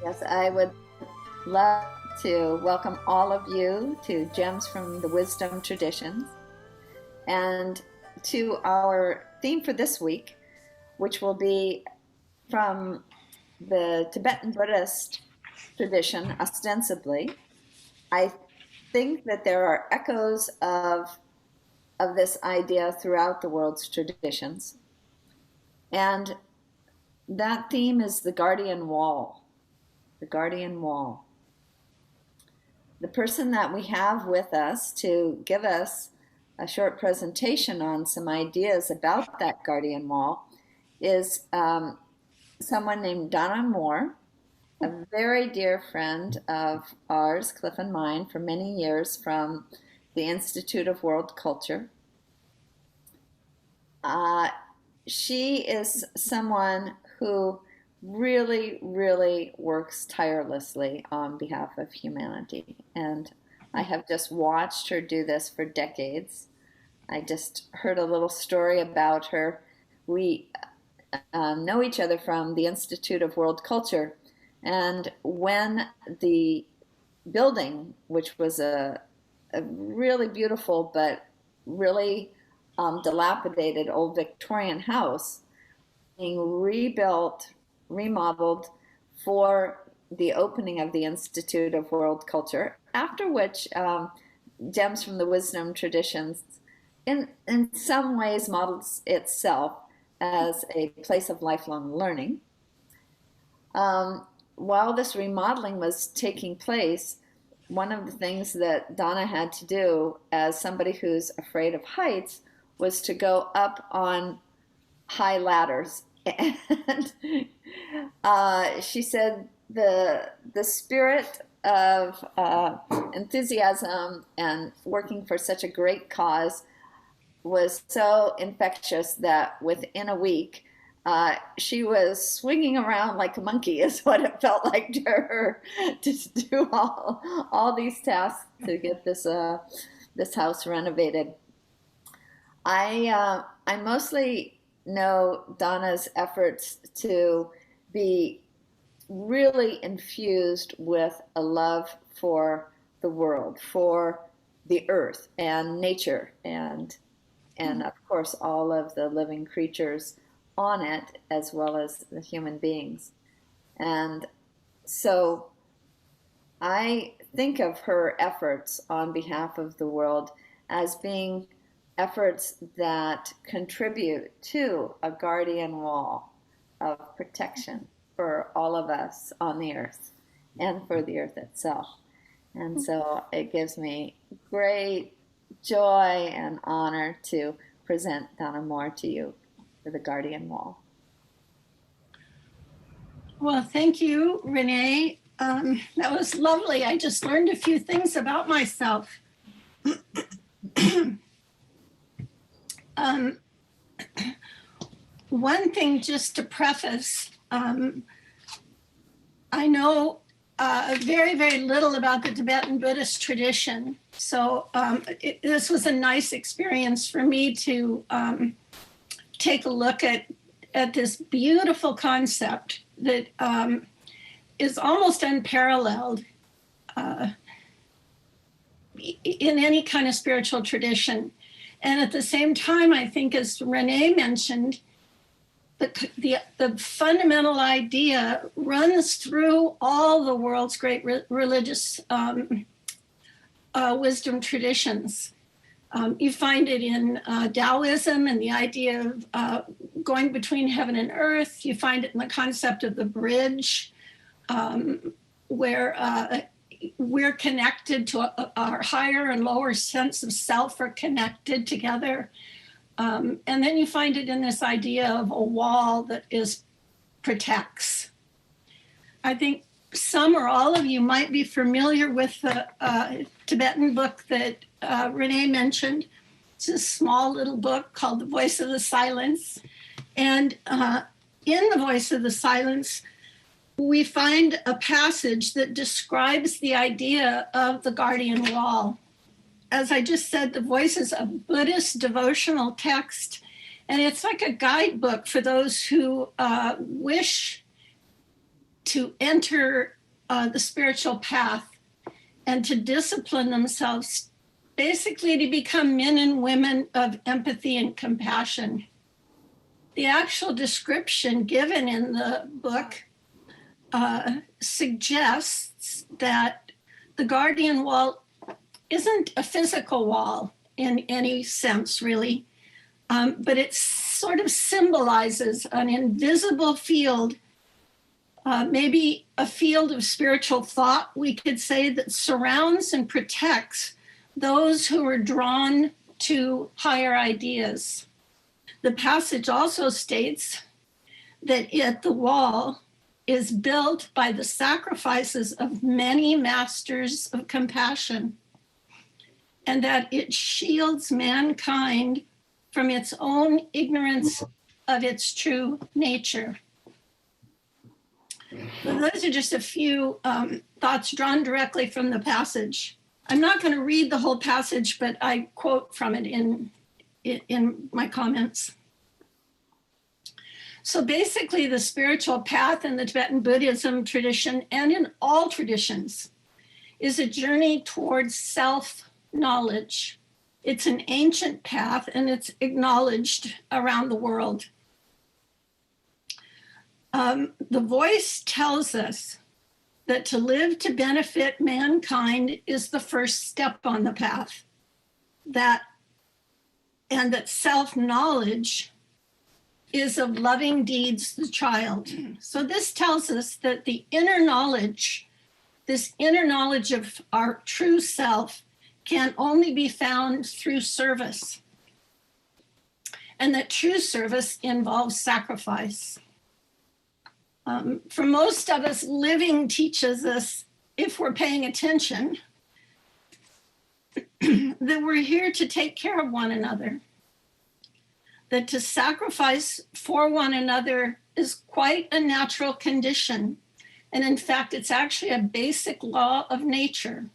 Yes, I would love to welcome all of you to Gems from the Wisdom Traditions and to our theme for this week, which will be from the Tibetan Buddhist tradition, ostensibly. I think that there are echoes of this idea throughout the world's traditions. And that theme is the guardian wall. The guardian wall. The person that we have with us to give us a short presentation on some ideas about that guardian wall is someone named Donna Moore, a very dear friend of ours, Cliff and mine, for many years from the Institute of World Culture. She is someone who really, really works tirelessly on behalf of humanity. And I have just watched her do this for decades. I just heard a little story about her. We know each other from the Institute of World Culture. And when the building, which was a really beautiful but really dilapidated old Victorian house, being rebuilt, remodeled for the opening of the Institute of World Culture, after which Gems from the Wisdom Traditions in some ways models itself as a place of lifelong learning. While this remodeling was taking place, one of the things that Donna had to do as somebody who's afraid of heights was to go up on high ladders. And she said the spirit of enthusiasm and working for such a great cause was so infectious that within a week she was swinging around like a monkey, is what it felt like to her, to do all these tasks to get this house renovated. I mostly know Donna's efforts to be really infused with a love for the world, for the earth and nature, and of course all of the living creatures on it, as well as the human beings. And so I think of her efforts on behalf of the world as being efforts that contribute to a guardian wall of protection for all of us on the earth and for the earth itself. And so it gives me great joy and honor to present Donna Moore to you for the guardian wall. Well, thank you, Renee. That was lovely. I just learned a few things about myself. One thing just to preface, I know very, very little about the Tibetan Buddhist tradition. So this was a nice experience for me to take a look at this beautiful concept that is almost unparalleled in any kind of spiritual tradition. And at the same time, I think, as Renee mentioned, the fundamental idea runs through all the world's great religious wisdom traditions. You find it in Taoism and the idea of going between heaven and earth. You find it in the concept of the bridge, where we're connected to our higher and lower sense of self are connected together. And then you find it in this idea of a wall that protects. I think some or all of you might be familiar with the Tibetan book that Renee mentioned. It's a small little book called The Voice of the Silence. And in The Voice of the Silence, we find a passage that describes the idea of the guardian wall. As I just said, The Voice is a Buddhist devotional text, and it's like a guidebook for those who wish to enter the spiritual path and to discipline themselves, basically to become men and women of empathy and compassion. The actual description given in the book suggests that the guardian wall isn't a physical wall in any sense, really, but it sort of symbolizes an invisible field, maybe a field of spiritual thought, we could say, that surrounds and protects those who are drawn to higher ideas. The passage also states that the wall is built by the sacrifices of many masters of compassion, and that it shields mankind from its own ignorance of its true nature. So those are just a few thoughts drawn directly from the passage. I'm not going to read the whole passage, but I quote from it in my comments. So basically, the spiritual path in the Tibetan Buddhism tradition and in all traditions is a journey towards self-knowledge. It's an ancient path and it's acknowledged around the world. The voice tells us that to live to benefit mankind is the first step on the path, and that self-knowledge is of loving deeds the child. So this tells us that the inner knowledge, this inner knowledge of our true self, can only be found through service, and that true service involves sacrifice. For most of us, living teaches us, if we're paying attention, that we're here to take care of one another, that to sacrifice for one another is quite a natural condition. And in fact, it's actually a basic law of nature.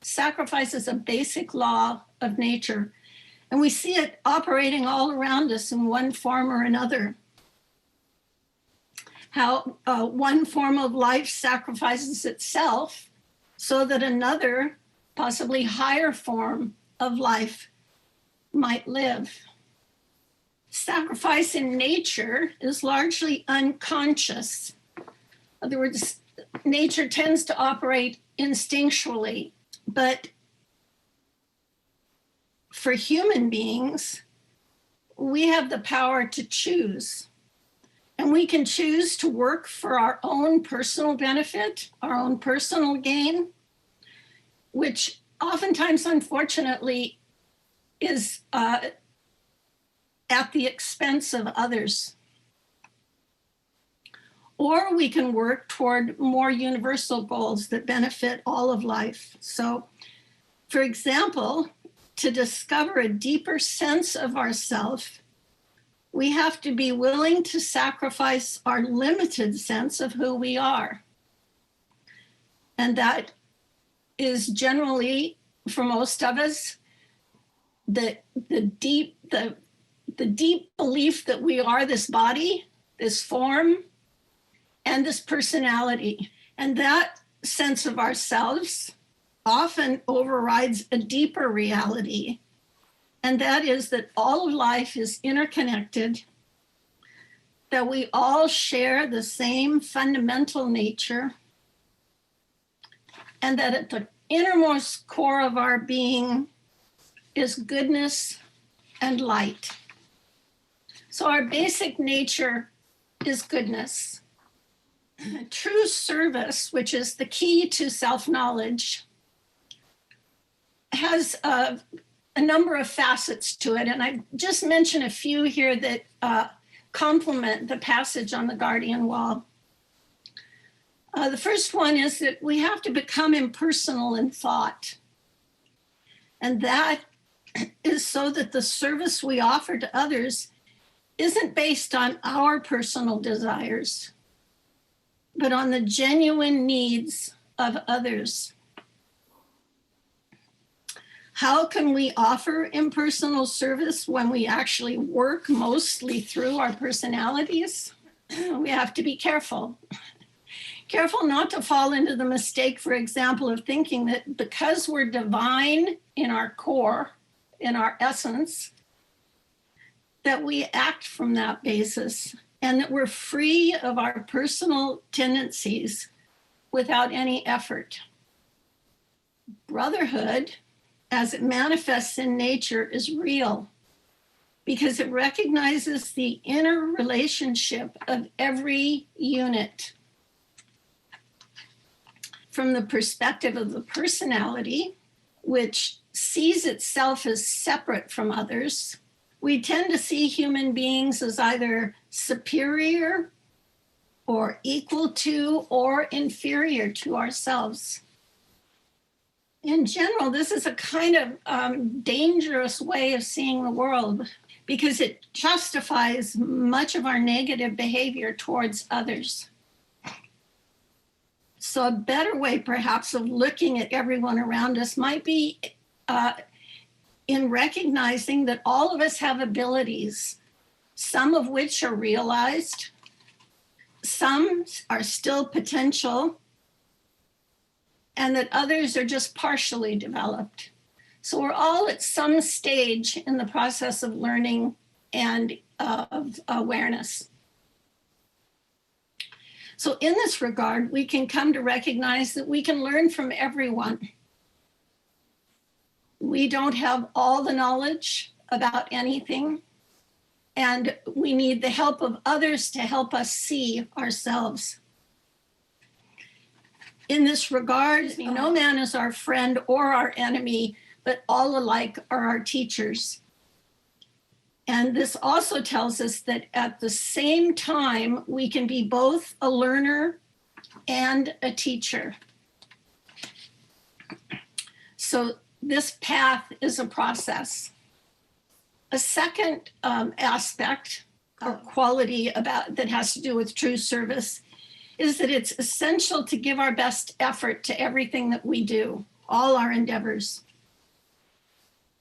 Sacrifice is a basic law of nature. And we see it operating all around us in one form or another. How one form of life sacrifices itself so that another, possibly higher form of life might live. Sacrifice in nature is largely unconscious. In other words, nature tends to operate instinctually, but for human beings, we have the power to choose. And we can choose to work for our own personal benefit, our own personal gain, which oftentimes, unfortunately, is at the expense of others. Or we can work toward more universal goals that benefit all of life. So, for example, to discover a deeper sense of ourself, we have to be willing to sacrifice our limited sense of who we are. And that is generally, for most of us, the deep belief that we are this body, this form, and this personality. And that sense of ourselves often overrides a deeper reality. And that is that all of life is interconnected, that we all share the same fundamental nature, and that at the innermost core of our being is goodness and light. So our basic nature is goodness. True service, which is the key to self-knowledge, has a number of facets to it. And I just mentioned a few here that complement the passage on the guardian wall. The first one is that we have to become impersonal in thought. And that is so that the service we offer to others isn't based on our personal desires, but on the genuine needs of others. How can we offer impersonal service when we actually work mostly through our personalities? We have to be careful. Careful not to fall into the mistake, for example, of thinking that because we're divine in our core, in our essence, that we act from that basis and that we're free of our personal tendencies without any effort. Brotherhood, as it manifests in nature, is real because it recognizes the inner relationship of every unit. From the perspective of the personality, which sees itself as separate from others, we tend to see human beings as either superior or equal to or inferior to ourselves. In general, this is a kind of dangerous way of seeing the world because it justifies much of our negative behavior towards others. So a better way, perhaps, of looking at everyone around us might be in recognizing that all of us have abilities, some of which are realized, some are still potential, and that others are just partially developed. So we're all at some stage in the process of learning and of awareness. So in this regard, we can come to recognize that we can learn from everyone. We don't have all the knowledge about anything, and we need the help of others to help us see ourselves. In this regard, no man is our friend or our enemy, but all alike are our teachers. And this also tells us that at the same time, we can be both a learner and a teacher. So this path is a process. A second aspect or quality that has to do with true service is that it's essential to give our best effort to everything that we do, all our endeavors.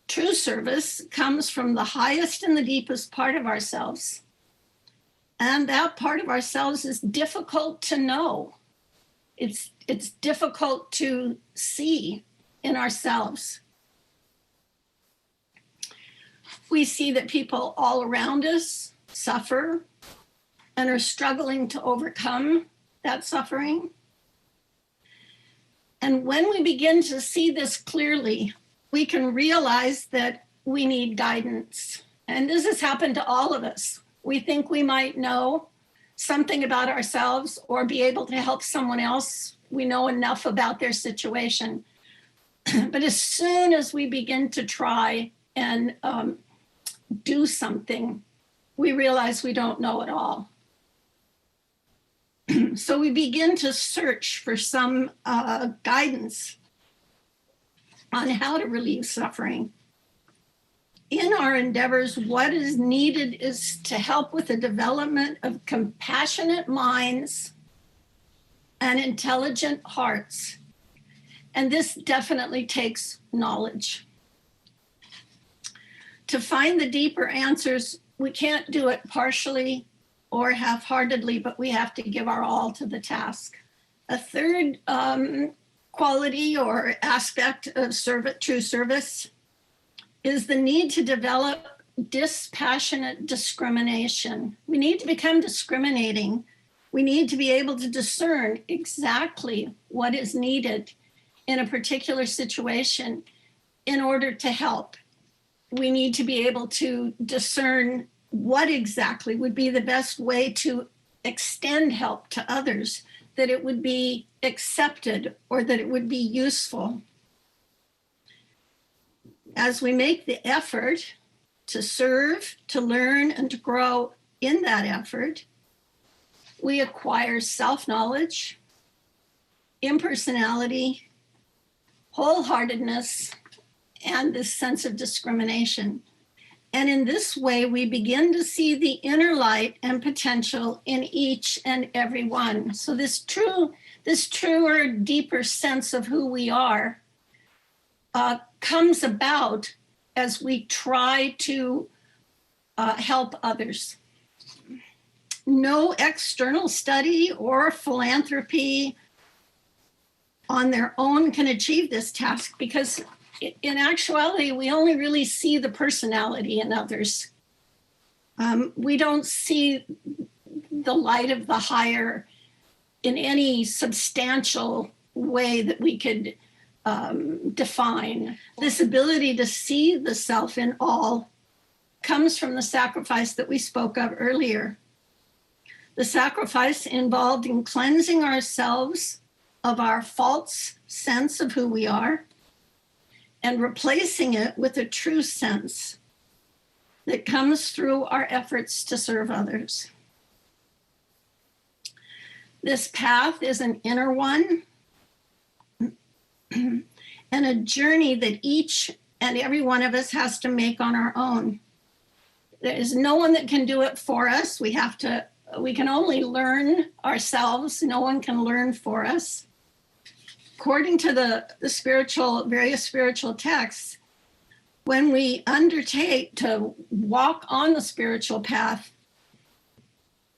True service comes from the highest and the deepest part of ourselves. And that part of ourselves is difficult to know. It's difficult to see in ourselves. We see that people all around us suffer and are struggling to overcome that suffering. And when we begin to see this clearly, we can realize that we need guidance. And this has happened to all of us. We think we might know something about ourselves or be able to help someone else. We know enough about their situation. But as soon as we begin to try and do something, we realize we don't know it all. So we begin to search for some guidance on how to relieve suffering. In our endeavors, what is needed is to help with the development of compassionate minds and intelligent hearts. And this definitely takes knowledge. To find the deeper answers, we can't do it partially or half-heartedly, but we have to give our all to the task. A third quality or aspect of true service is the need to develop dispassionate discrimination. We need to become discriminating. We need to be able to discern exactly what is needed in a particular situation in order to help. We need to be able to discern what exactly would be the best way to extend help to others, that it would be accepted or that it would be useful. As we make the effort to serve, to learn, and to grow in that effort, we acquire self-knowledge, impersonality, wholeheartedness, and this sense of discrimination. And in this way, we begin to see the inner light and potential in each and every one. So this truer, deeper sense of who we are comes about as we try to help others. no external study or philanthropy on their own can achieve this task, because in actuality, we only really see the personality in others. We don't see the light of the higher in any substantial way that we could define. This ability to see the self in all comes from the sacrifice that we spoke of earlier. The sacrifice involved in cleansing ourselves of our false sense of who we are and replacing it with a true sense that comes through our efforts to serve others. This path is an inner one and a journey that each and every one of us has to make on our own. There is no one that can do it for us. We can only learn ourselves. No one can learn for us. According to the various spiritual texts, when we undertake to walk on the spiritual path,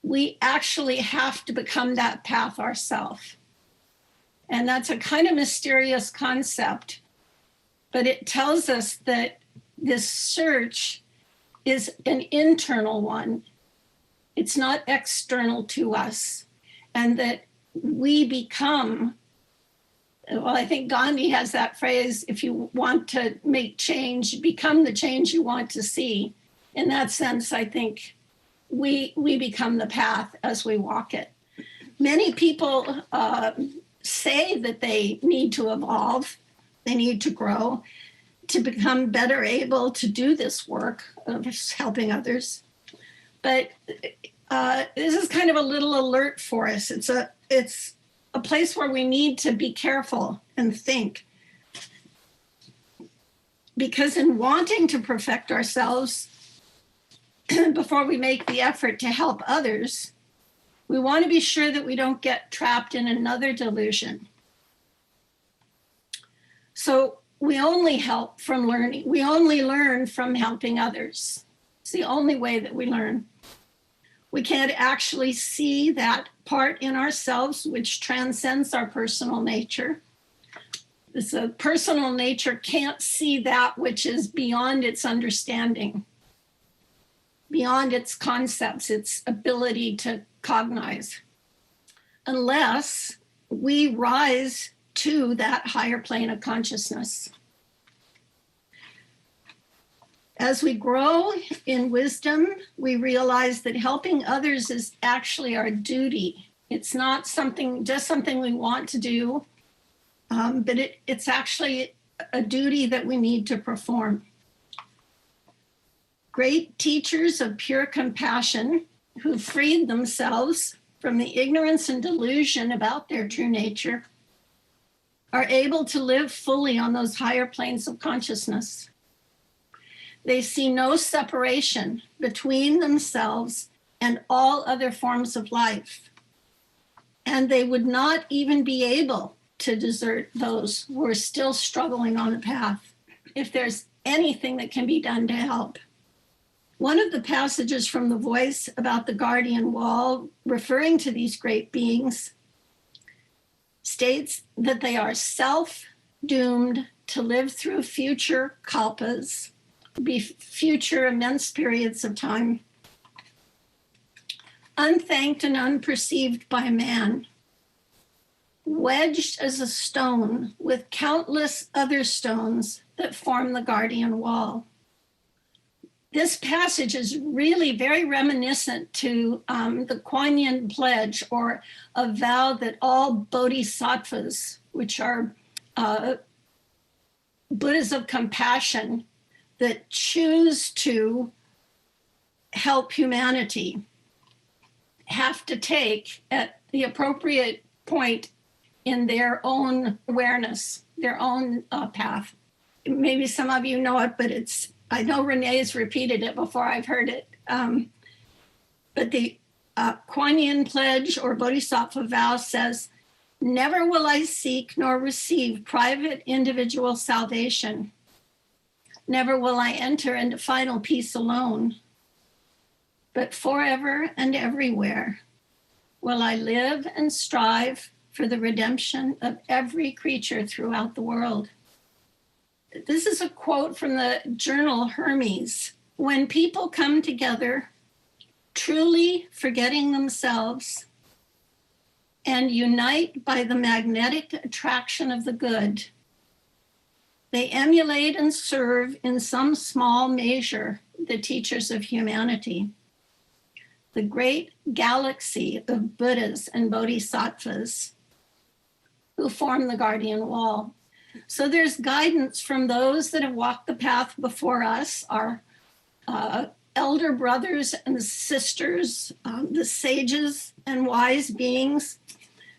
we actually have to become that path ourselves. And that's a kind of mysterious concept, but it tells us that this search is an internal one. It's not external to us. And that we become, well, I think Gandhi has that phrase, if you want to make change, become the change you want to see. In that sense, I think we become the path as we walk it. Many people say that they need to evolve, they need to grow to become better able to do this work of helping others. But this is kind of a little alert for us. It's a place where we need to be careful and think. Because in wanting to perfect ourselves before we make the effort to help others, we want to be sure that we don't get trapped in another delusion. So we only help from learning. We only learn from helping others. It's the only way that we learn. We can't actually see that part in ourselves which transcends our personal nature. This personal nature can't see that which is beyond its understanding, beyond its concepts, its ability to cognize, unless we rise to that higher plane of consciousness. As we grow in wisdom, we realize that helping others is actually our duty. It's not just something we want to do, but it's actually a duty that we need to perform. Great teachers of pure compassion who freed themselves from the ignorance and delusion about their true nature are able to live fully on those higher planes of consciousness. They see no separation between themselves and all other forms of life. And they would not even be able to desert those who are still struggling on the path if there's anything that can be done to help. One of the passages from the Voice about the guardian wall, referring to these great beings, states that they are self-doomed to live through future kalpas, be future immense periods of time, unthanked and unperceived by man, wedged as a stone with countless other stones that form the guardian wall. This passage is really very reminiscent to the Kuan Yin pledge, or a vow that all bodhisattvas, which are Buddhas of compassion, that choose to help humanity, have to take at the appropriate point in their own awareness, their own path. Maybe some of you know it, but I know Renee's repeated it before I've heard it. But the Kuan Yin pledge or Bodhisattva vow says, "Never will I seek nor receive private individual salvation. Never will I enter into final peace alone. but forever and everywhere will I live and strive for the redemption of every creature throughout the world. This is a quote from the journal Hermes. When people come together, truly forgetting themselves, and unite by the magnetic attraction of the good, they emulate and serve in some small measure the teachers of humanity, the great galaxy of Buddhas and Bodhisattvas who form the guardian wall. So there's guidance from those that have walked the path before us, our elder brothers and sisters, the sages and wise beings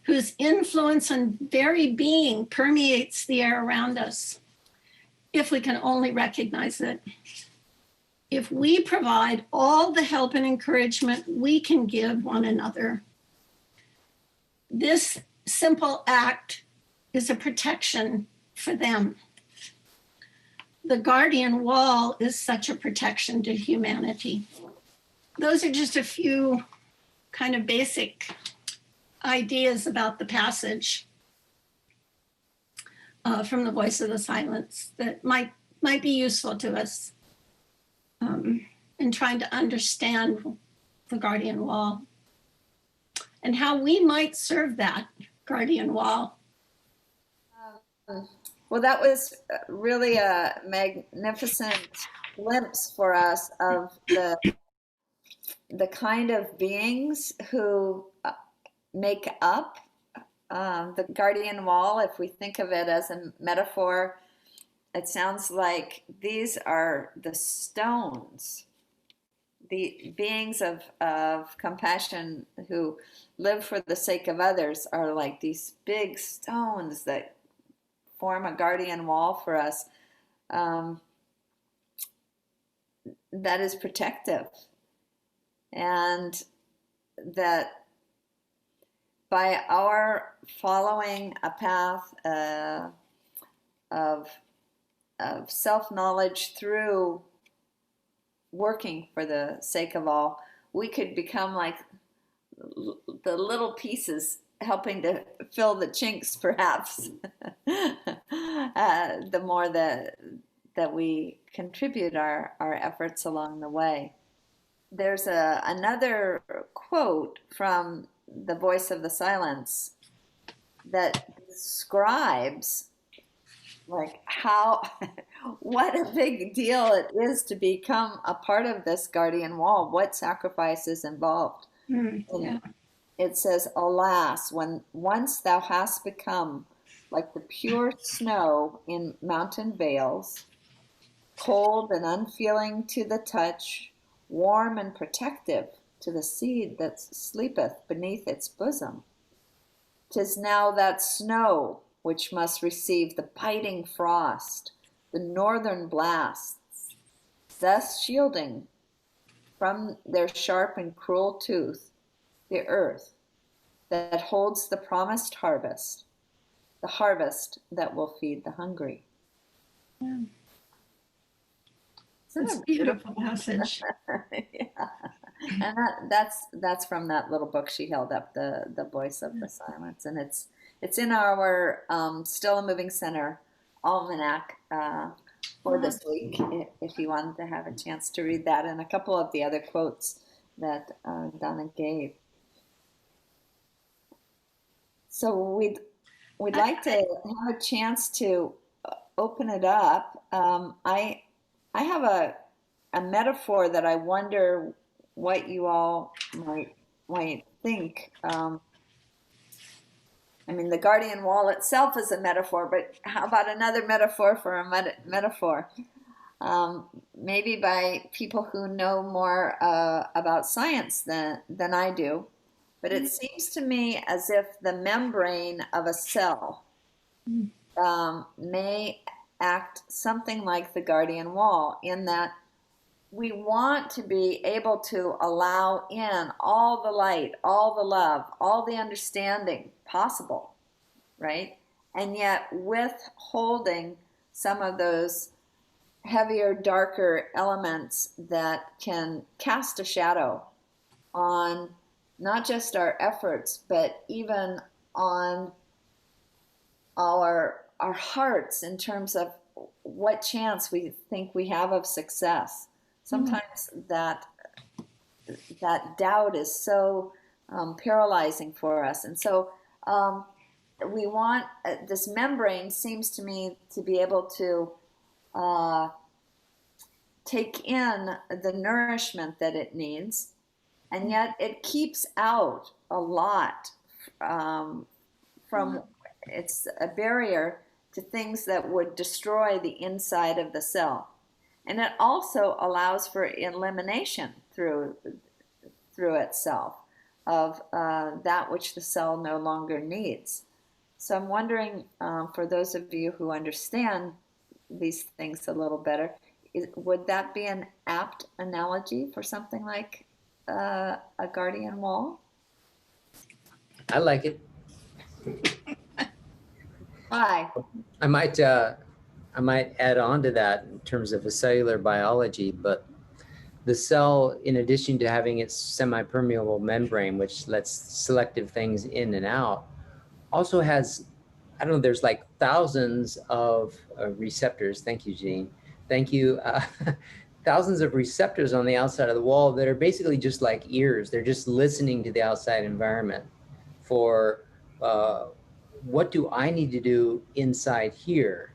whose influence and very being permeates the air around us, if we can only recognize it. If we provide all the help and encouragement we can give one another, this simple act is a protection for them. The guardian wall is such a protection to humanity. Those are just a few kind of basic ideas about the passage from the Voice of the Silence that might be useful to us in trying to understand the guardian wall and how we might serve that guardian wall. Well, that was really a magnificent glimpse for us of the kind of beings who make up the guardian wall. If we think of it as a metaphor, it sounds like these are the stones, the beings of compassion who live for the sake of others are like these big stones that form a guardian wall for us that is protective, and that by our following a path of self-knowledge through working for the sake of all, we could become like the little pieces helping to fill the chinks, perhaps, the more that we contribute our efforts along the way. There's another quote from the Voice of the Silence that describes like how, what a big deal it is to become a part of this guardian wall, what sacrifice is involved. Yeah. It says, alas, when once thou hast become like the pure snow in mountain vales, cold and unfeeling to the touch, warm and protective to the seed that sleepeth beneath its bosom, 'tis now that snow which must receive the biting frost, the northern blasts, thus shielding from their sharp and cruel tooth the earth that holds the promised harvest, the harvest that will feed the hungry. Yeah. It's a beautiful passage. Yeah. And that's from that little book she held up, the Voice of the Silence, and it's in our Still a Moving Center almanac for this week. If you wanted to have a chance to read that and a couple of the other quotes that Donna gave. So we'd like to have a chance to open it up. I have a metaphor that I wonder what you all might think. I mean, the guardian wall itself is a metaphor, but how about another metaphor for a metaphor? Maybe by people who know more about science than I do. But it seems to me as if the membrane of a cell may act something like the guardian wall, in that we want to be able to allow in all the light, all the love, all the understanding possible, right? And yet withholding some of those heavier, darker elements that can cast a shadow on not just our efforts, but even on our hearts in terms of what chance we think we have of success. Sometimes that doubt is so paralyzing for us. And so we want this membrane seems to me to be able to take in the nourishment that it needs, and yet it keeps out a lot from, it's a barrier to things that would destroy the inside of the cell. And it also allows for elimination through itself of that which the cell no longer needs. So I'm wondering, for those of you who understand these things a little better, would that be an apt analogy for something like a guardian wall? I like it. Why? I might add on to that in terms of a cellular biology, but the cell, in addition to having its semi-permeable membrane, which lets selective things in and out, also has, I don't know, there's like thousands of receptors. Thank you, Janine. Thank you. Thousands of receptors on the outside of the wall that are basically just like ears. They're just listening to the outside environment for what do I need to do inside here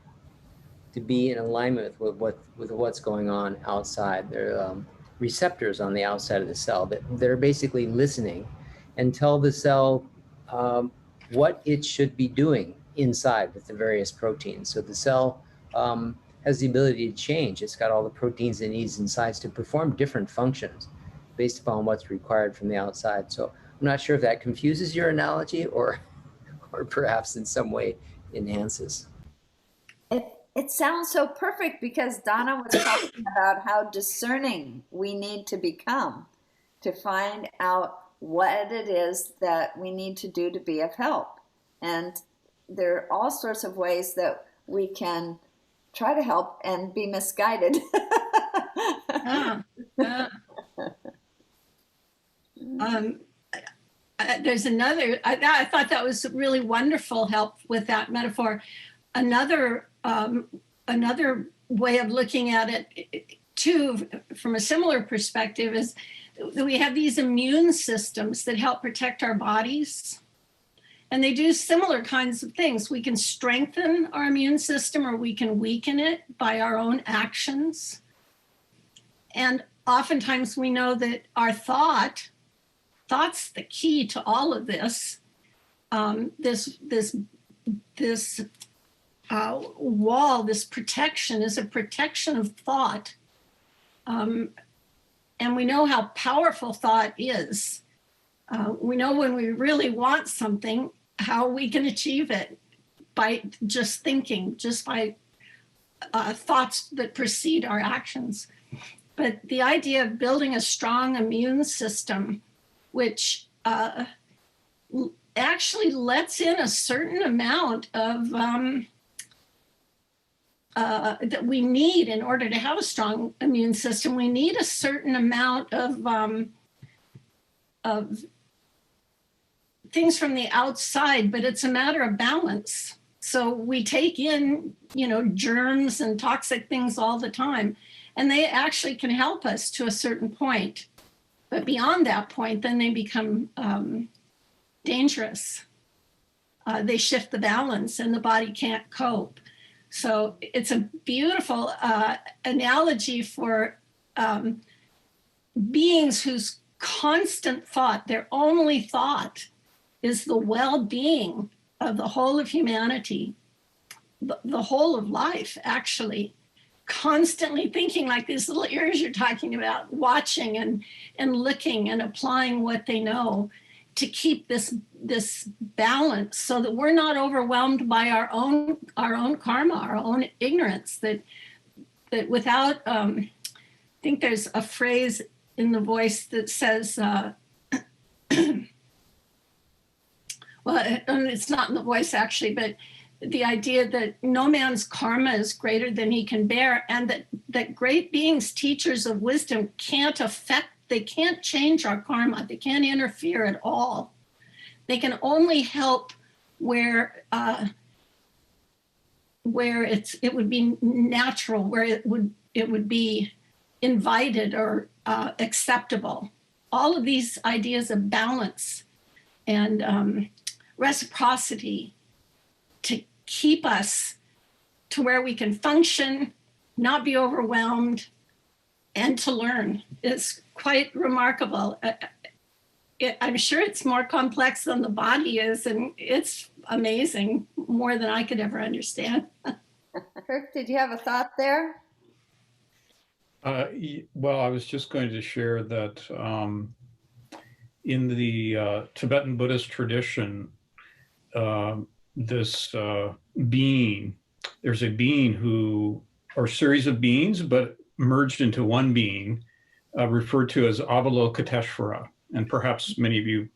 to be in alignment with what's going on outside. There are receptors on the outside of the cell that are basically listening and tell the cell what it should be doing inside with the various proteins. So the cell has the ability to change. It's got all the proteins it needs inside to perform different functions based upon what's required from the outside. So I'm not sure if that confuses your analogy or perhaps in some way enhances. It sounds so perfect because Donna was talking about how discerning we need to become to find out what it is that we need to do to be of help. And there are all sorts of ways that we can try to help and be misguided. There's another, I thought that was really wonderful help with that metaphor. Another way of looking at it too, from a similar perspective, is that we have these immune systems that help protect our bodies. And they do similar kinds of things. We can strengthen our immune system or we can weaken it by our own actions. And oftentimes we know that our thought's the key to all of this. This wall, this protection is a protection of thought. And we know how powerful thought is. We know when we really want something, how we can achieve it by just thinking, just by thoughts that precede our actions. But the idea of building a strong immune system, which actually lets in a certain amount of that we need in order to have a strong immune system. We need a certain amount of things from the outside, but it's a matter of balance. So we take in, germs and toxic things all the time, and they actually can help us to a certain point. But beyond that point, then they become dangerous. They shift the balance and the body can't cope. So it's a beautiful analogy for beings whose constant thought, their only thought, is the well-being of the whole of humanity, the whole of life, actually. Constantly thinking, like these little ears you're talking about, watching and looking and applying what they know to keep this balance, so that we're not overwhelmed by our own karma, our own ignorance. That without, I think there's a phrase in the voice that says, well, it's not in the voice actually, but the idea that no man's karma is greater than he can bear, and that great beings, teachers of wisdom, they can't change our karma. They can't interfere at all. They can only help where it would be natural, where it would be invited or acceptable. All of these ideas of balance and reciprocity to keep us to where we can function, not be overwhelmed, and to learn is quite remarkable. I'm sure it's more complex than the body is, and it's amazing, more than I could ever understand. Kirk, did you have a thought there? Well, I was just going to share that in the Tibetan Buddhist tradition, this being, there's a being who, or series of beings, but merged into one being, referred to as Avalokiteshvara. And perhaps many of you've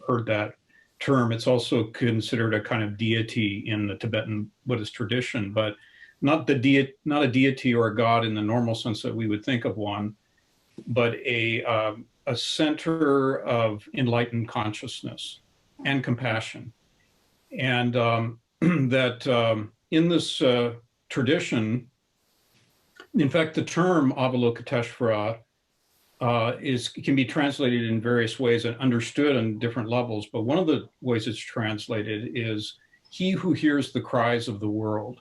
heard that term. It's also considered a kind of deity in the Tibetan Buddhist tradition, but not a deity or a god in the normal sense that we would think of one, but a center of enlightened consciousness and compassion. And that in this tradition, in fact, the term Avalokiteshvara can be translated in various ways and understood on different levels. But one of the ways it's translated is he who hears the cries of the world.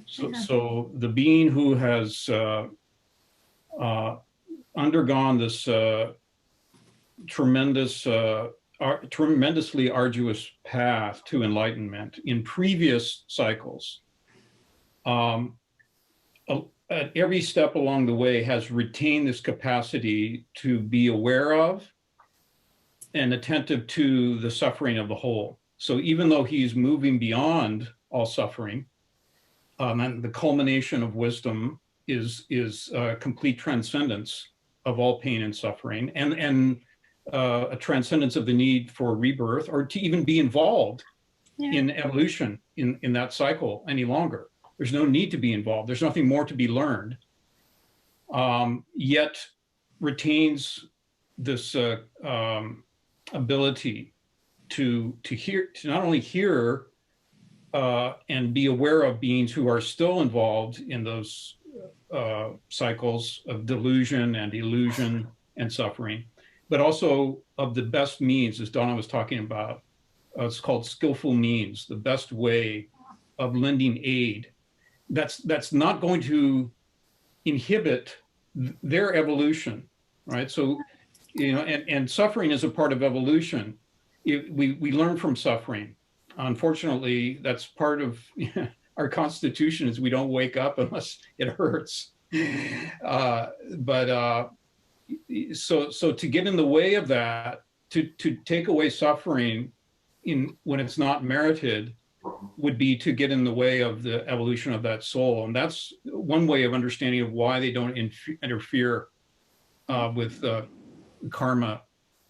So the being who has undergone this tremendously arduous path to enlightenment in previous cycles, at every step along the way has retained this capacity to be aware of and attentive to the suffering of the whole. So even though he's moving beyond all suffering, and the culmination of wisdom is complete transcendence of all pain and suffering, and a transcendence of the need for rebirth or to even be involved in evolution in that cycle any longer. There's no need to be involved. There's nothing more to be learned, yet retains this ability to not only hear and be aware of beings who are still involved in those cycles of delusion and illusion and suffering, but also of the best means, as Donna was talking about. It's called skillful means, the best way of lending aid. That's not going to inhibit their evolution, right? So, and suffering is a part of evolution. We learn from suffering. Unfortunately, that's part of our constitution is we don't wake up unless it hurts. So to get in the way of that, to take away suffering when it's not merited, would be to get in the way of the evolution of that soul. And that's one way of understanding of why they don't interfere with karma,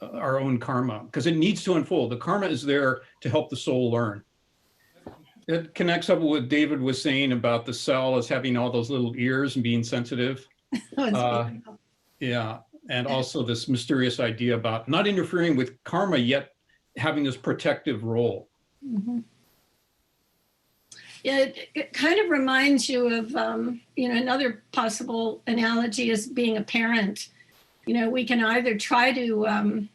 our own karma, because it needs to unfold. The karma is there to help the soul learn. It connects up with what David was saying about the cell as having all those little ears and being sensitive. Yeah, and also this mysterious idea about not interfering with karma, yet having this protective role. Mm-hmm. Yeah, it kind of reminds you of, another possible analogy is being a parent. We can either try to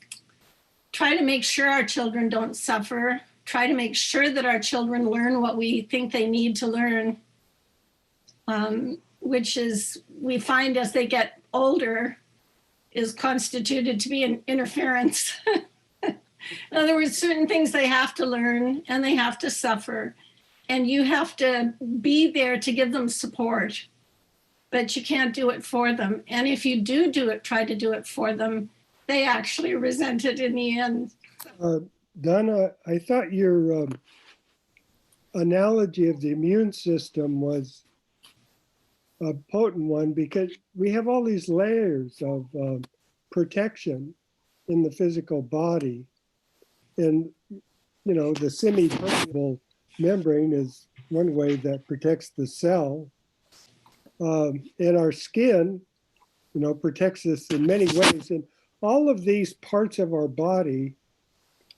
make sure our children don't suffer, try to make sure that our children learn what we think they need to learn, which is, we find as they get older, is constituted to be an interference. In other words, certain things they have to learn and they have to suffer. And you have to be there to give them support, but you can't do it for them. And if you try to do it for them, they actually resent it in the end. Donna, I thought your analogy of the immune system was a potent one, because we have all these layers of protection in the physical body. And, the semi-permeable membrane is one way that protects the cell. And our skin, protects us in many ways. And all of these parts of our body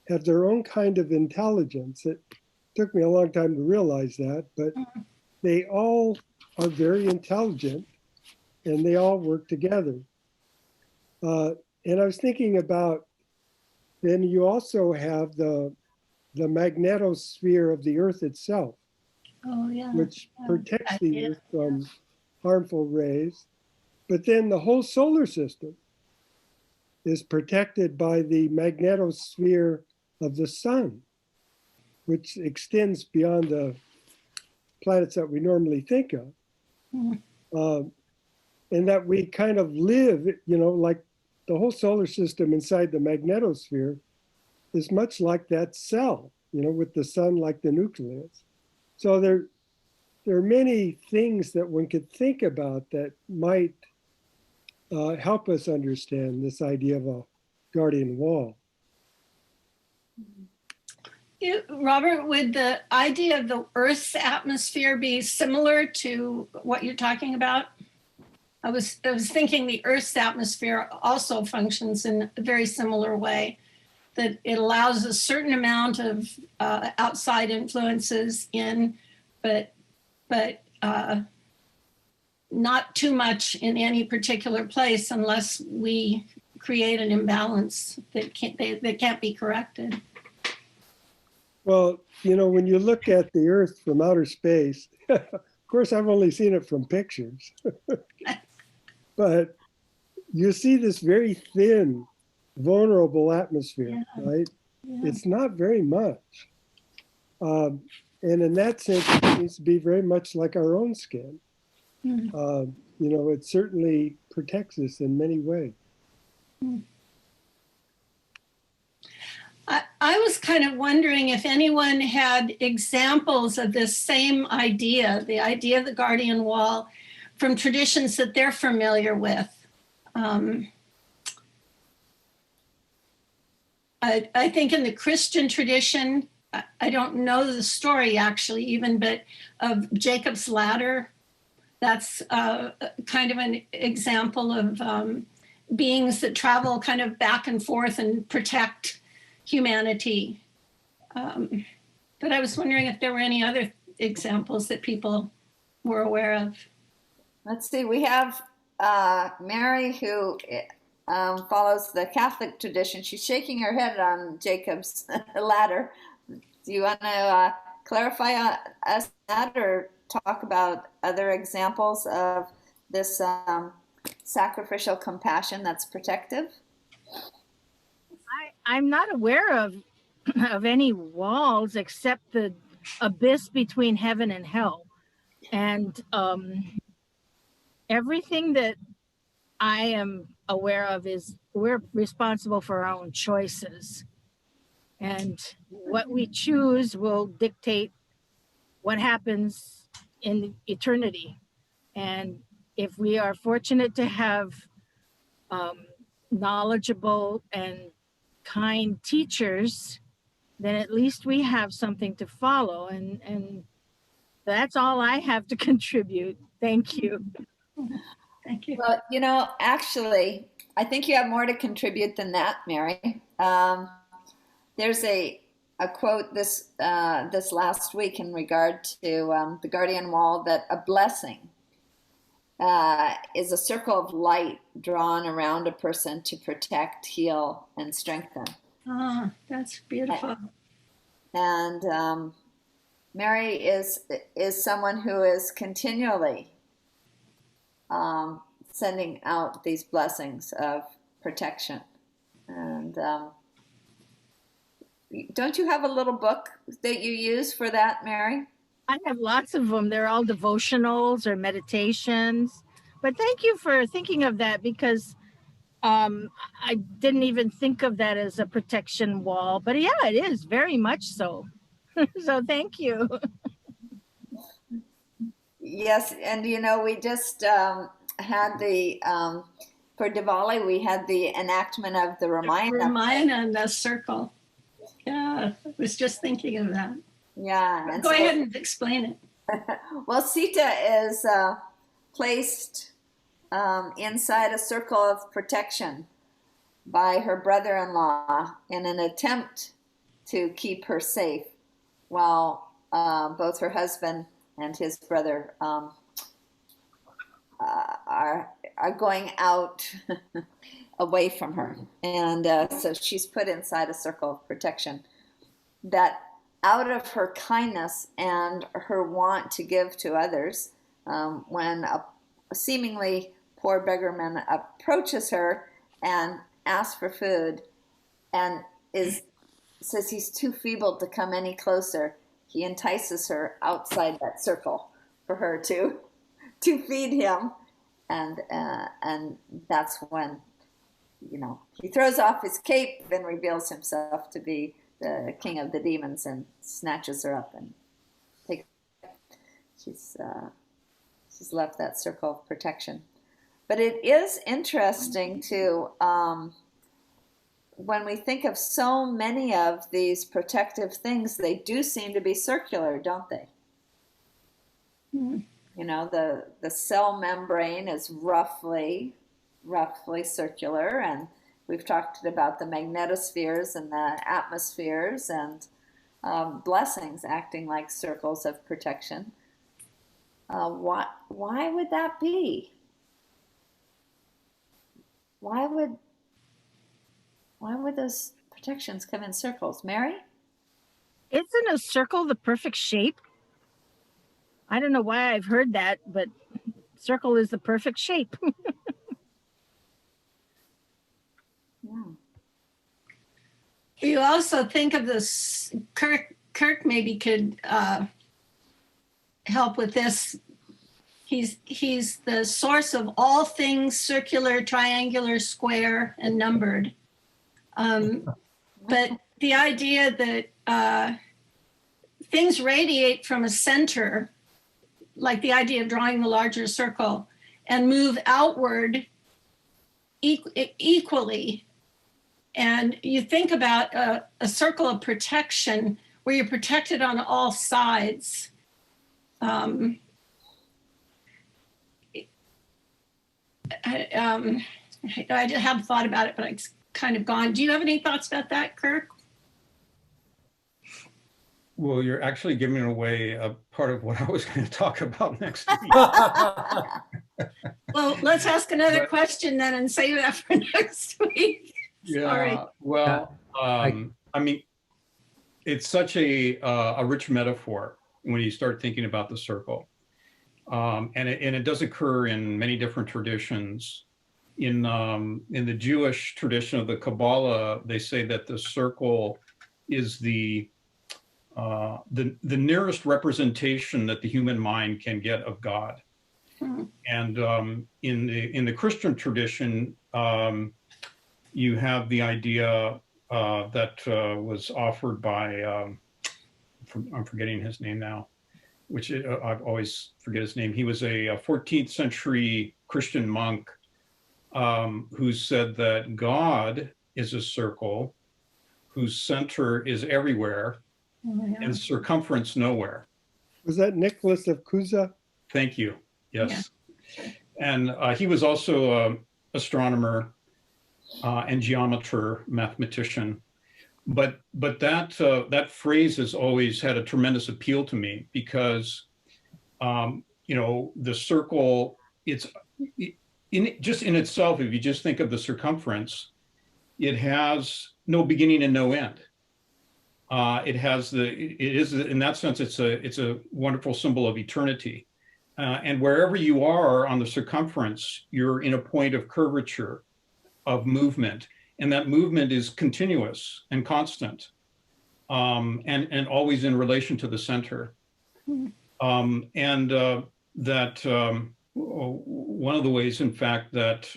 have their own kind of intelligence. It took me a long time to realize that, but they all are very intelligent and they all work together. And I was thinking about, then you also have the magnetosphere of the earth itself, which protects the earth from harmful rays. But then the whole solar system is protected by the magnetosphere of the sun, which extends beyond the planets that we normally think of. And that we kind of live, like the whole solar system inside the magnetosphere is much like that cell, with the sun like the nucleus. So there are many things that one could think about that might help us understand this idea of a guardian wall. Robert, would the idea of the Earth's atmosphere be similar to what you're talking about? I was thinking the Earth's atmosphere also functions in a very similar way, that it allows a certain amount of outside influences in, but not too much in any particular place unless we create an imbalance that can't be corrected. Well, when you look at the Earth from outer space, of course, I've only seen it from pictures, but you see this very thin, vulnerable atmosphere, right? Yeah. It's not very much. And in that sense, it needs to be very much like our own skin. It certainly protects us in many ways. I was kind of wondering if anyone had examples of this same idea, the idea of the guardian wall, from traditions that they're familiar with. I think in the Christian tradition, I don't know the story actually even, but of Jacob's ladder, that's kind of an example of beings that travel kind of back and forth and protect humanity. But I was wondering if there were any other examples that people were aware of. Let's see, we have Mary who follows the Catholic tradition. She's shaking her head on Jacob's ladder. Do you want to clarify us that or talk about other examples of this sacrificial compassion that's protective? I'm not aware of any walls except the abyss between heaven and hell. And everything that I am aware of is we're responsible for our own choices. And what we choose will dictate what happens in eternity. And if we are fortunate to have knowledgeable and kind teachers, then at least we have something to follow. And that's all I have to contribute. Thank you. Thank you. Well, actually, I think you have more to contribute than that, Mary. There's a quote this last week in regard to the guardian wall, that a blessing is a circle of light drawn around a person to protect, heal, and strengthen. Oh, that's beautiful. And Mary is someone who is continually sending out these blessings of protection. And don't you have a little book that you use for that, Mary? I have lots of them. They're all devotionals or meditations. But thank you for thinking of that, because I didn't even think of that as a protection wall. But yeah, it is very much so. So thank you. Yes, and we just had the for Diwali we had the enactment of the Ramayana. Ramayana and the circle. Yeah, I was just thinking of that. Yeah. And Go so- ahead and explain it. Well, Sita is placed inside a circle of protection by her brother-in-law in an attempt to keep her safe while both her husband and his brother are going out away from her. And so she's put inside a circle of protection that, out of her kindness and her want to give to others, when a seemingly poor beggarman approaches her and asks for food and says he's too feeble to come any closer, he entices her outside that circle for her to feed him, and that's when, you know, he throws off his cape and reveals himself to be the king of the demons and snatches her up and takes. She's left that circle of protection. But it is interesting to when we think of so many of these protective things, they do seem to be circular, don't they? Mm-hmm. You know, the cell membrane is roughly circular, and we've talked about the magnetospheres and the atmospheres and blessings acting like circles of protection. Why would that be? Why would those protections come in circles? Mary? Isn't a circle the perfect shape? I don't know why I've heard that, but circle is the perfect shape. Yeah. You also think of this, Kirk maybe could help with this. He's the source of all things circular, triangular, square, and numbered. But the idea that things radiate from a center, like the idea of drawing the larger circle, and move outward equally. And you think about a circle of protection where you're protected on all sides. I have thought about it, but it's kind of gone. Do you have any thoughts about that, Kirk? Well, you're actually giving away a part of what I was going to talk about next week. Well, let's ask another question then and save that for next week. Sorry. Yeah, well, I mean, it's such a rich metaphor when you start thinking about the circle. And it does occur in many different traditions. In the Jewish tradition of the Kabbalah, they say that the circle is the nearest representation that the human mind can get of God. Mm-hmm. And in the Christian tradition, you have the idea that was offered by I'm forgetting his name now, which I always forget his name. He was a 14th century Christian monk who said that God is a circle whose center is everywhere and circumference nowhere. Was that Nicholas of Cusa? Thank you. Yes. Yeah. And he was also an astronomer and geometer, mathematician. But that phrase has always had a tremendous appeal to me because, you know, the circle, it's just in itself, if you just think of the circumference, it has no beginning and no end. It is in that sense, it's a wonderful symbol of eternity. And wherever you are on the circumference, you're in a point of curvature, of movement. And that movement is continuous and constant, and always in relation to the center. Mm-hmm. That one of the ways, in fact, that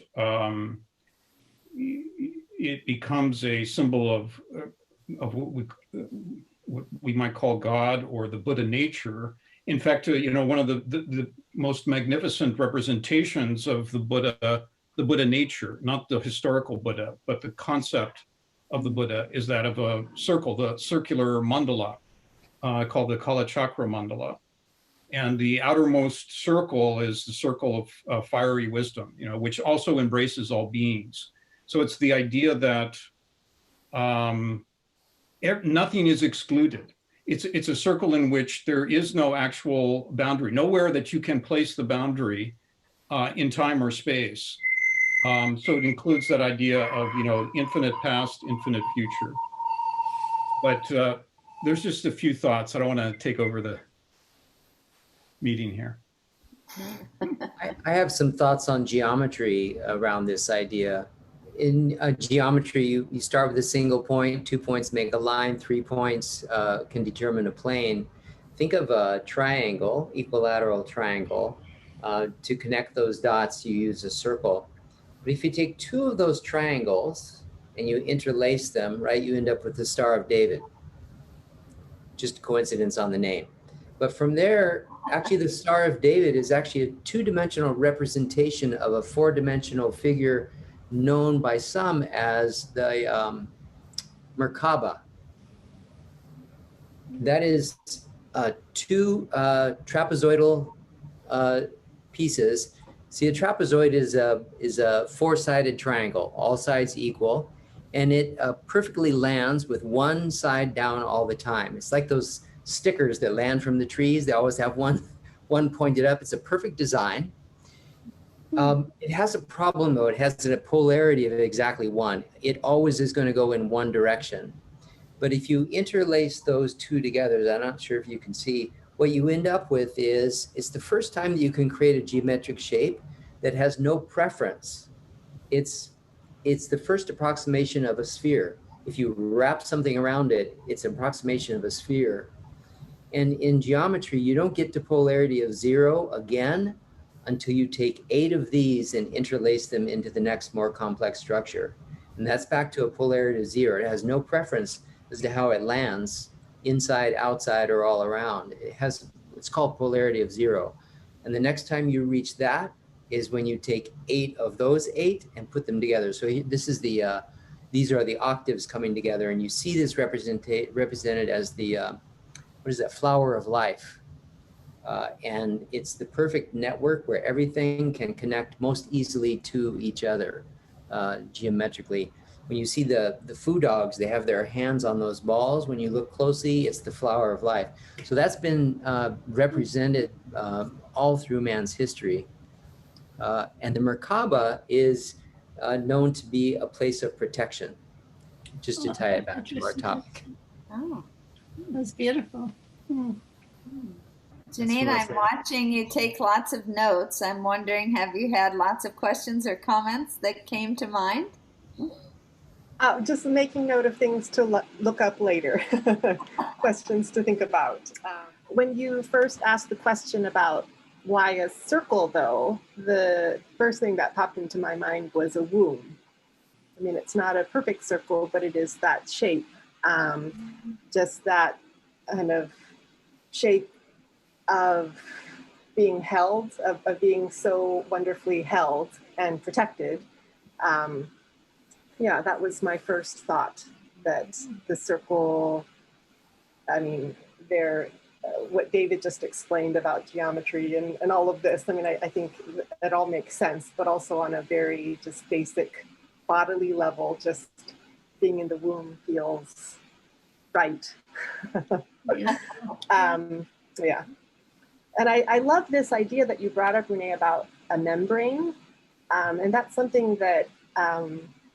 it becomes a symbol of what we might call God or the Buddha nature. In fact, you know, one of the most magnificent representations of the Buddha nature, not the historical Buddha, but the concept of the Buddha, is that of a circle, the circular mandala. called the Kala Chakra Mandala. And the outermost circle is the circle of fiery wisdom, which also embraces all beings. So it's the idea that nothing is excluded. It's a circle in which there is no actual boundary, nowhere that you can place the boundary in time or space. So it includes that idea of, infinite past, infinite future. But there's just a few thoughts. I don't want to take over the meeting here. I have some thoughts on geometry around this idea. In geometry, you start with a single point, 2 points make a line, 3 points can determine a plane. Think of a triangle, equilateral triangle. To connect those dots, you use a circle. But if you take 2 of those triangles and you interlace them, right, you end up with the Star of David. Just a coincidence on the name. But from there, actually the Star of David is actually a 2-dimensional representation of a 4-dimensional figure known by some as the Merkaba. That is 2 trapezoidal pieces. See, a trapezoid is a 4-sided triangle, all sides equal, and it perfectly lands with one side down all the time. It's like those stickers that land from the trees. They always have one pointed up. It's a perfect design. It has a problem though. It has a polarity of exactly 1. It always is going to go in one direction. But if you interlace those 2 together, I'm not sure if you can see, what you end up with is, it's the first time that you can create a geometric shape that has no preference. It's the first approximation of a sphere. If you wrap something around it, it's an approximation of a sphere. And in geometry, you don't get to polarity of 0 again until you take 8 of these and interlace them into the next more complex structure. And that's back to a polarity of 0. It has no preference as to how it lands, inside, outside, or all around. It's called polarity of 0. And the next time you reach that is when you take 8 of those 8 and put them together. So this is these are the octaves coming together, and you see this represented as the, what is that, flower of life. And it's the perfect network where everything can connect most easily to each other geometrically. When you see the foo dogs, they have their hands on those balls. When you look closely, it's the flower of life. So that's been represented all through man's history. And the Merkaba is known to be a place of protection, just to tie it back to our topic. Oh, That's beautiful. Janine, I'm watching you take lots of notes. I'm wondering, have you had lots of questions or comments that came to mind? Just making note of things to look up later, questions to think about. When you first asked the question about why a circle, though, the first thing that popped into my mind was a womb. I mean, it's not a perfect circle, but it is that shape, just that kind of shape of being held, of being so wonderfully held and protected. Yeah, that was my first thought, that the circle, I mean, what David just explained about geometry and all of this, I mean, I think it all makes sense, but also on a very just basic bodily level, just being in the womb feels right. Yeah. Yeah. And I love this idea that you brought up, Renée, about a membrane. And that's something that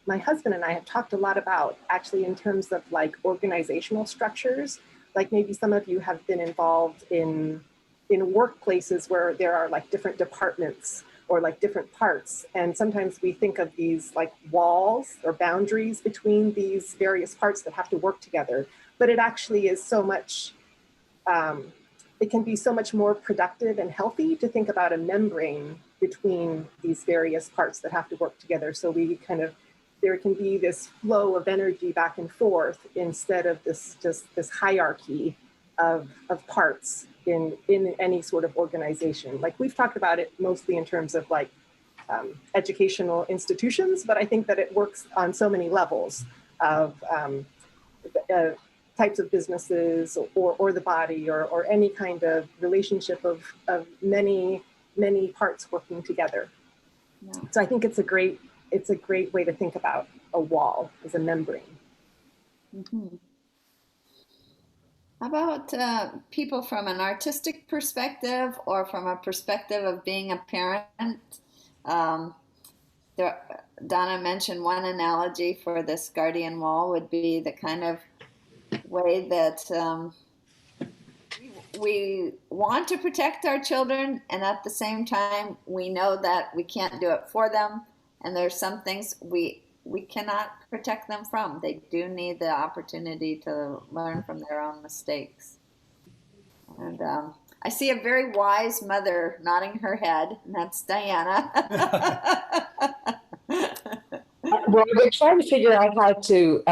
my husband and I have talked a lot about, actually, in terms of like organizational structures. Like maybe some of you have been involved in workplaces where there are like different departments or like different parts. And sometimes we think of these like walls or boundaries between these various parts that have to work together. But it actually is so much, it can be so much more productive and healthy to think about a membrane between these various parts that have to work together. So we kind of, there can be this flow of energy back and forth instead of this hierarchy of parts in any sort of organization. Like we've talked about it mostly in terms of like educational institutions, but I think that it works on so many levels of types of businesses or the body or any kind of relationship of many parts working together. Yeah. So I think it's a great way to think about a wall as a membrane. Mm-hmm. How about people from an artistic perspective or from a perspective of being a parent? Donna mentioned one analogy for this guardian wall would be the kind of way that we want to protect our children, and at the same time we know that we can't do it for them, and there's some things we cannot protect them from. They do need the opportunity to learn from their own mistakes. And I see a very wise mother nodding her head, and that's Diana. Well, I've been trying to figure out how to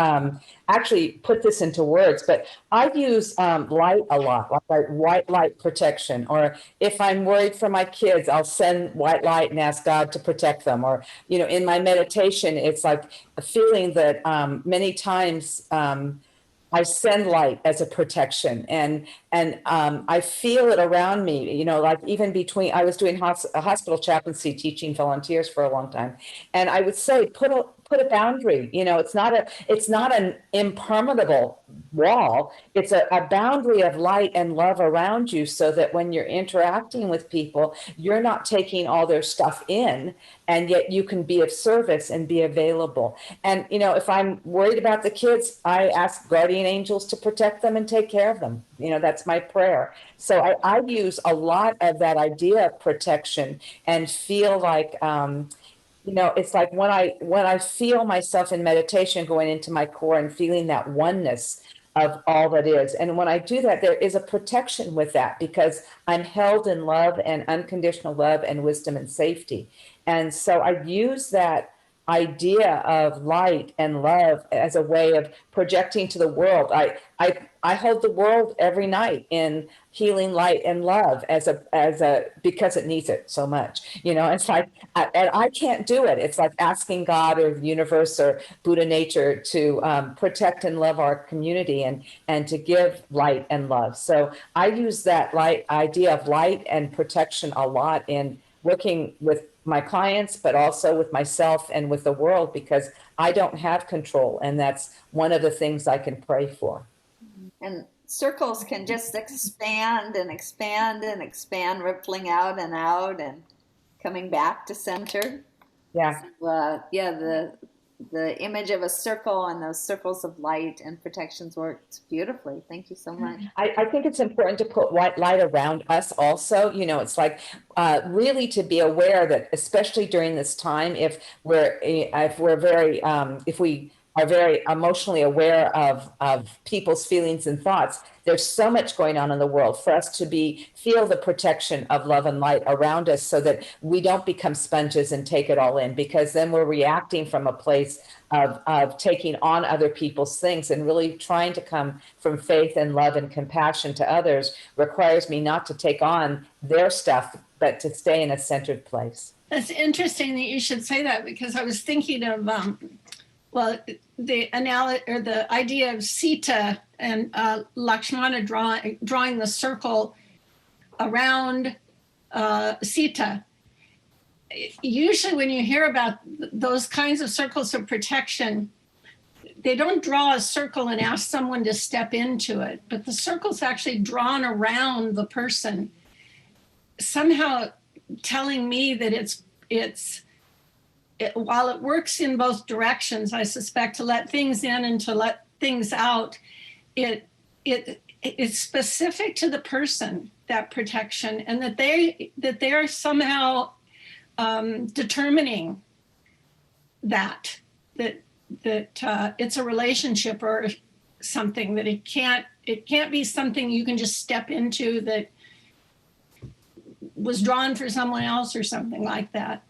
actually put this into words, but I use light a lot, like white light protection. Or if I'm worried for my kids, I'll send white light and ask God to protect them. Or, in my meditation, it's like a feeling that many times I send light as a protection, and I feel it around me. Like even between, I was doing a hospital chaplaincy, teaching volunteers for a long time, and I would say put a boundary. It's not an impermeable wall. It's a boundary of light and love around you, so that when you're interacting with people, you're not taking all their stuff in, and yet you can be of service and be available. And if I'm worried about the kids, I ask guardian angels to protect them and take care of them. That's my prayer. So I use a lot of that idea of protection, and feel like it's like when I feel myself in meditation going into my core and feeling that oneness of all that is. And when I do that, there is a protection with that, because I'm held in love and unconditional love and wisdom and safety. And so I use that idea of light and love as a way of projecting to the world. I hold the world every night in healing light and love as a because it needs it so much. It's like, and I can't do it. It's like asking God or the universe or Buddha nature to protect and love our community and to give light and love. So I use that idea of light and protection a lot in working with my clients, but also with myself and with the world, because I don't have control. And that's one of the things I can pray for. And circles can just expand and expand and expand, rippling out and coming back to center. Yeah. So, the image of a circle and those circles of light and protections worked beautifully. Thank you so much. I think it's important to put white light around us also. It's like really to be aware that, especially during this time, if we are very emotionally aware of people's feelings and thoughts, there's so much going on in the world, for us to feel the protection of love and light around us, so that we don't become sponges and take it all in, because then we're reacting from a place of taking on other people's things. And really trying to come from faith and love and compassion to others requires me not to take on their stuff, but to stay in a centered place. That's interesting that you should say that, because I was thinking of the analogy or the idea of Sita and Lakshmana drawing the circle around Sita. Usually when you hear about those kinds of circles of protection, they don't draw a circle and ask someone to step into it, but the circle's actually drawn around the person, somehow telling me that while it works in both directions, I suspect, to let things in and to let things out, it's specific to the person, that protection, and that they are somehow determining that it's a relationship or something, that it can't be something you can just step into that was drawn for someone else or something like that.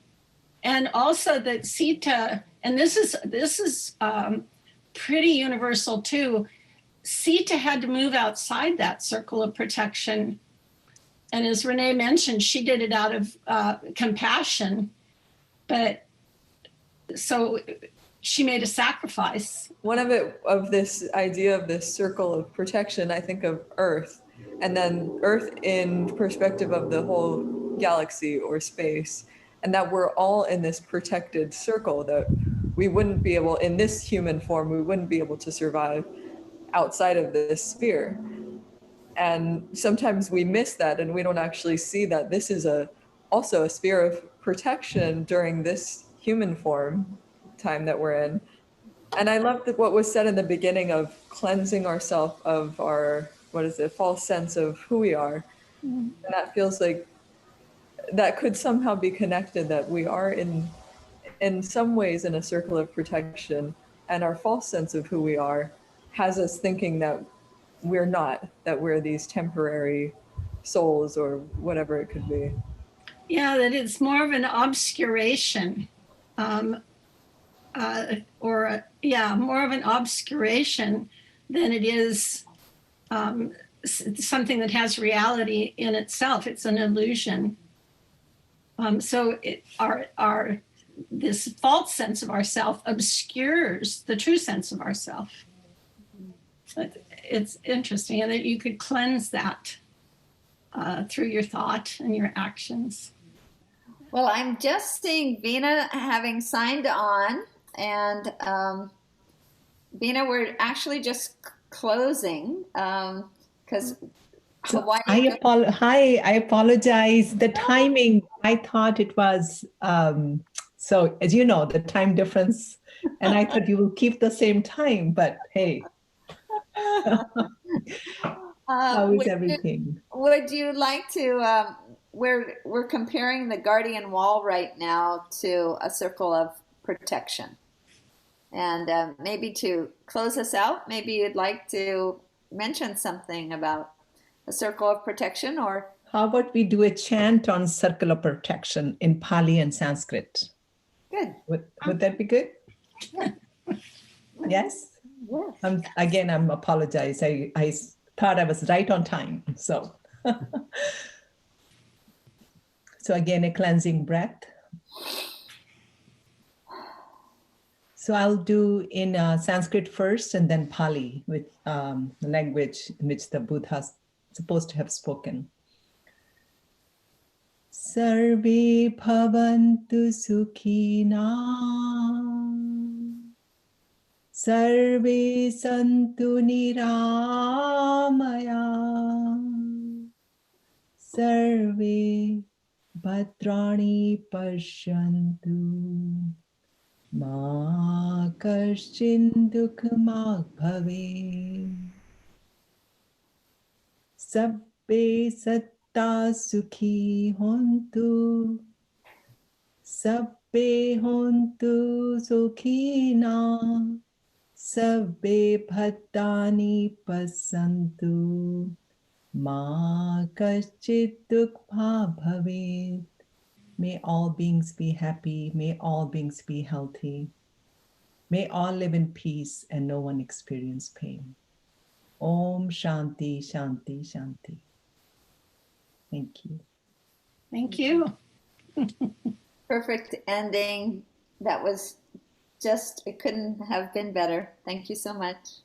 And also that Sita, and this is pretty universal too, Sita had to move outside that circle of protection. And as Renée mentioned, she did it out of compassion. But so she made a sacrifice. One of this idea of this circle of protection, I think of Earth, and then Earth in perspective of the whole galaxy or space, and that we're all in this protected circle, that we wouldn't be able, in this human form, we wouldn't be able to survive outside of this sphere. And sometimes we miss that, and we don't actually see that this is also a sphere of protection during this human form time that we're in. And I love what was said in the beginning of cleansing ourselves of our, false sense of who we are. And that feels like that could somehow be connected, that we are in some ways in a circle of protection, and our false sense of who we are has us thinking that we're not, that we're these temporary souls or whatever it could be. Yeah, that it's more of an obscuration, more of an obscuration than it is something that has reality in itself. It's an illusion. So this false sense of ourself obscures the true sense of ourself. It's interesting, and that you could cleanse that through your thought and your actions. Well, I'm just seeing Veena having signed on, and Veena, we're actually just closing because Hawaii. I apologize. The timing, I thought it was, so as you know, the time difference, and I thought you will keep the same time, but hey. How is everything? Would you like to, we're comparing the guardian wall right now to a circle of protection. And maybe to close us out, maybe you'd like to mention something about a circle of protection, or how about we do a chant on circle of protection in Pali and Sanskrit? Good. Would that be good? Yes? Yes. I'm apologize. I thought I was right on time. So, so again, a cleansing breath. So I'll do in Sanskrit first and then Pali, with the language in which the Buddha is supposed to have spoken. Sarve bhavantu sukhina, sarve santu niramaya, sarve bhadrani pashyantu, ma kaschin dukhamag bhave, sabbe satta sukhi hontu, sabbe hontu sukhina, sabbe bhattani pasantu, ma kaschit dukha bhavet. May all beings be happy. May all beings be healthy. May all live in peace and no one experience pain. Om Shanti, Shanti, Shanti. Thank you. Thank you. Perfect ending. That was just, it couldn't have been better. Thank you so much.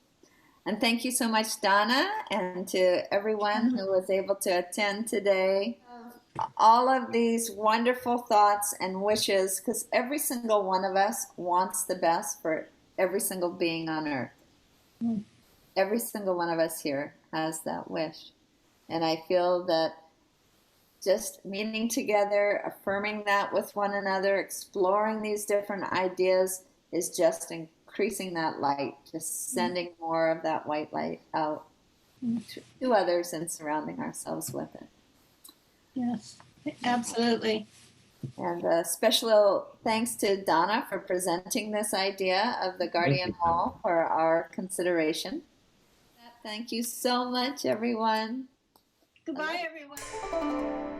And thank you so much, Donna, and to everyone who was able to attend today. All of these wonderful thoughts and wishes, because every single one of us wants the best for every single being on earth. Every single one of us here has that wish. And I feel that just meeting together, affirming that with one another, exploring these different ideas is just increasing that light, just sending more of that white light out to others and surrounding ourselves with it. Yes, absolutely. And a special thanks to Donna for presenting this idea of the guardian wall for our consideration. Thank you so much, everyone. Goodbye, everyone.